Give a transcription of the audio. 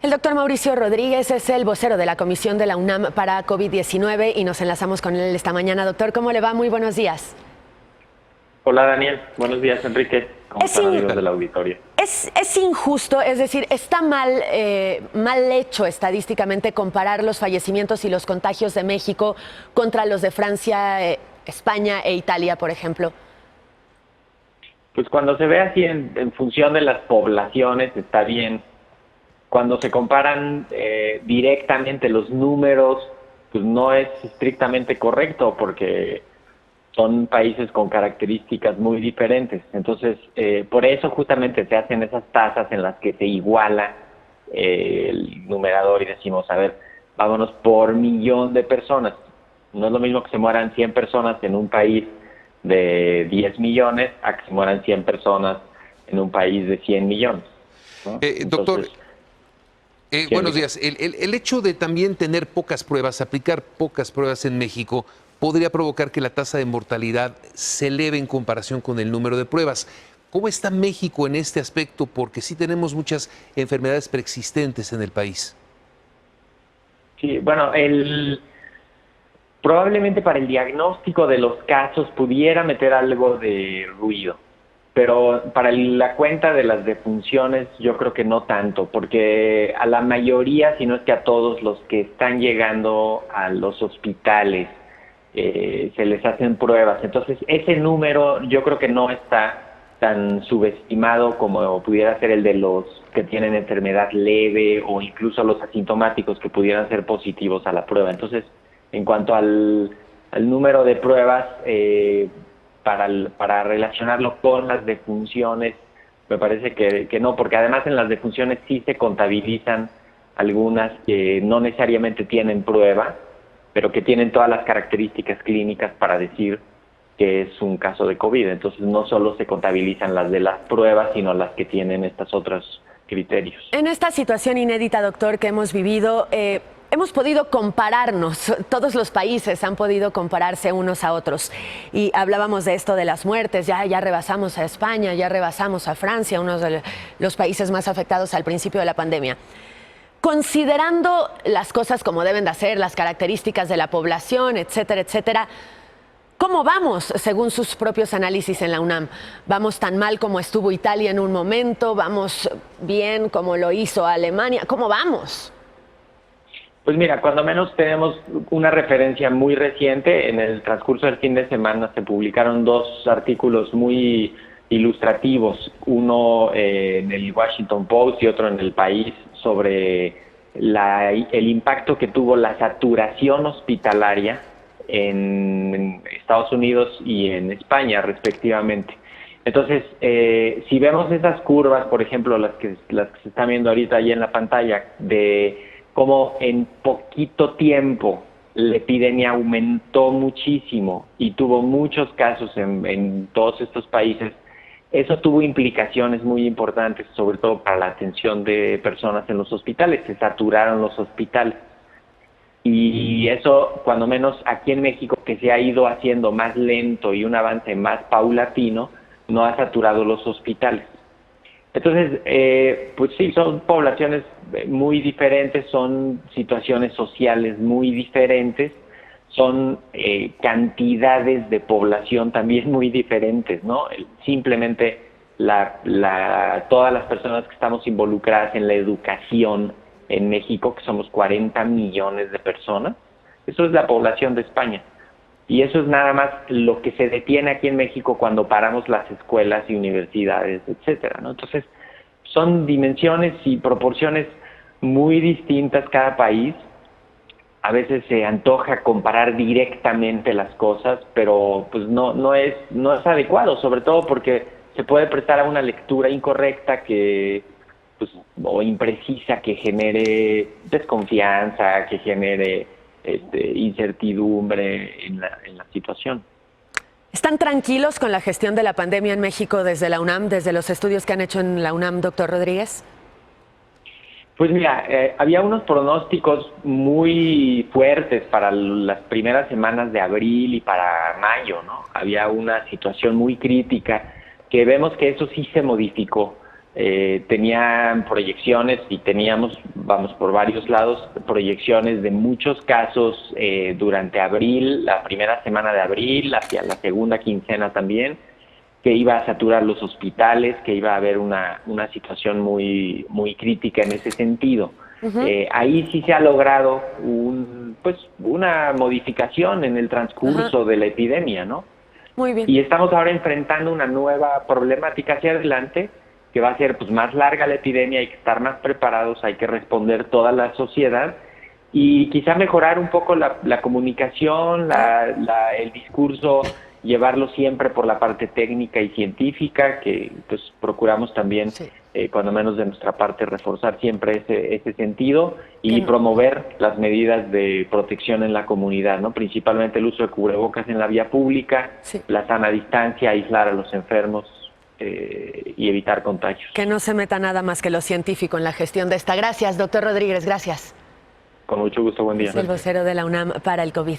El doctor Mauricio Rodríguez es el vocero de la Comisión de la UNAM para COVID-19 y nos enlazamos con él esta mañana. Doctor, ¿cómo le va? Muy buenos días. Hola Daniel, buenos días Enrique, ¿cómo están amigos del auditorio? Es injusto, es decir, está mal hecho estadísticamente comparar los fallecimientos y los contagios de México contra los de Francia, España e Italia, por ejemplo. Pues cuando se ve así en función de las poblaciones está bien. Cuando se comparan directamente los números, pues no es estrictamente correcto porque son países con características muy diferentes. Entonces, por eso justamente se hacen esas tasas en las que se iguala el numerador y decimos, a ver, vámonos por millón de personas. No es lo mismo que se mueran 100 personas en un país de 10 millones a que se mueran 100 personas en un país de 100 millones, ¿no? Doctor, buenos días. El hecho de también tener pocas pruebas, aplicar pocas pruebas en México, podría provocar que la tasa de mortalidad se eleve en comparación con el número de pruebas. ¿Cómo está México en este aspecto? Porque sí tenemos muchas enfermedades preexistentes en el país. Sí, bueno, probablemente para el diagnóstico de los casos pudiera meter algo de ruido, pero para la cuenta de las defunciones yo creo que no tanto, porque a la mayoría, si no es que a todos los que están llegando a los hospitales, se les hacen pruebas. Entonces, ese número yo creo que no está tan subestimado como pudiera ser el de los que tienen enfermedad leve o incluso los asintomáticos que pudieran ser positivos a la prueba. Entonces, en cuanto al número de pruebas, para relacionarlo con las defunciones, me parece que no, porque además en las defunciones sí se contabilizan algunas que no necesariamente tienen prueba, pero que tienen todas las características clínicas para decir que es un caso de COVID. Entonces no solo se contabilizan las de las pruebas, sino las que tienen estos otros criterios. En esta situación inédita, doctor, que hemos vivido, hemos podido compararnos, todos los países han podido compararse unos a otros. Y hablábamos de esto de las muertes, ya rebasamos a España, ya rebasamos a Francia, uno de los países más afectados al principio de la pandemia. Considerando las cosas como deben de ser, las características de la población, etcétera, etcétera, ¿cómo vamos según sus propios análisis en la UNAM? ¿Vamos tan mal como estuvo Italia en un momento? ¿Vamos bien como lo hizo Alemania? ¿Cómo vamos? Pues mira, cuando menos tenemos una referencia muy reciente. En el transcurso del fin de semana se publicaron dos artículos muy ilustrativos, uno en el Washington Post y otro en El País, sobre el impacto que tuvo la saturación hospitalaria en Estados Unidos y en España, respectivamente. Entonces, si vemos esas curvas, por ejemplo, las que se están viendo ahorita ahí en la pantalla, de cómo en poquito tiempo la epidemia aumentó muchísimo y tuvo muchos casos en todos estos países, eso tuvo implicaciones muy importantes, sobre todo para la atención de personas en los hospitales. Se saturaron los hospitales. Y eso, cuando menos aquí en México, que se ha ido haciendo más lento y un avance más paulatino, no ha saturado los hospitales. Entonces, pues sí, son poblaciones muy diferentes, son situaciones sociales muy diferentes, son cantidades de población también muy diferentes, ¿no? Simplemente todas las personas que estamos involucradas en la educación en México, que somos 40 millones de personas, eso es la población de España. Y eso es nada más lo que se detiene aquí en México cuando paramos las escuelas y universidades, etcétera, ¿no? Entonces, son dimensiones y proporciones muy distintas cada país. A veces se antoja comparar directamente las cosas, pero pues no es adecuado, sobre todo porque se puede prestar a una lectura incorrecta o imprecisa, que genere desconfianza, que genere incertidumbre en la situación. ¿Están tranquilos con la gestión de la pandemia en México desde la UNAM, desde los estudios que han hecho en la UNAM, doctor Rodríguez? Pues mira, había unos pronósticos muy fuertes para las primeras semanas de abril y para mayo, ¿no? Había una situación muy crítica que vemos que eso sí se modificó. tenían proyecciones y teníamos, vamos, por varios lados, proyecciones de muchos casos durante abril, la primera semana de abril, hacia la segunda quincena también, que iba a saturar los hospitales, que iba a haber una situación muy, muy crítica en ese sentido. Ahí sí se ha logrado una modificación en el transcurso de la epidemia, ¿no? Muy bien. Y estamos ahora enfrentando una nueva problemática hacia adelante, que va a ser pues más larga la epidemia, hay que estar más preparados, hay que responder toda la sociedad y quizá mejorar un poco la comunicación, el discurso, llevarlo siempre por la parte técnica y científica, que pues procuramos también, cuando menos de nuestra parte, reforzar siempre ese sentido y promover las medidas de protección en la comunidad, ¿no? Principalmente el uso de cubrebocas en la vía pública, la sana distancia, aislar a los enfermos y evitar contagios. Que no se meta nada más que lo científico en la gestión de esta. Gracias, doctor Rodríguez, gracias. Con mucho gusto, buen día. Es el vocero de la UNAM para el COVID.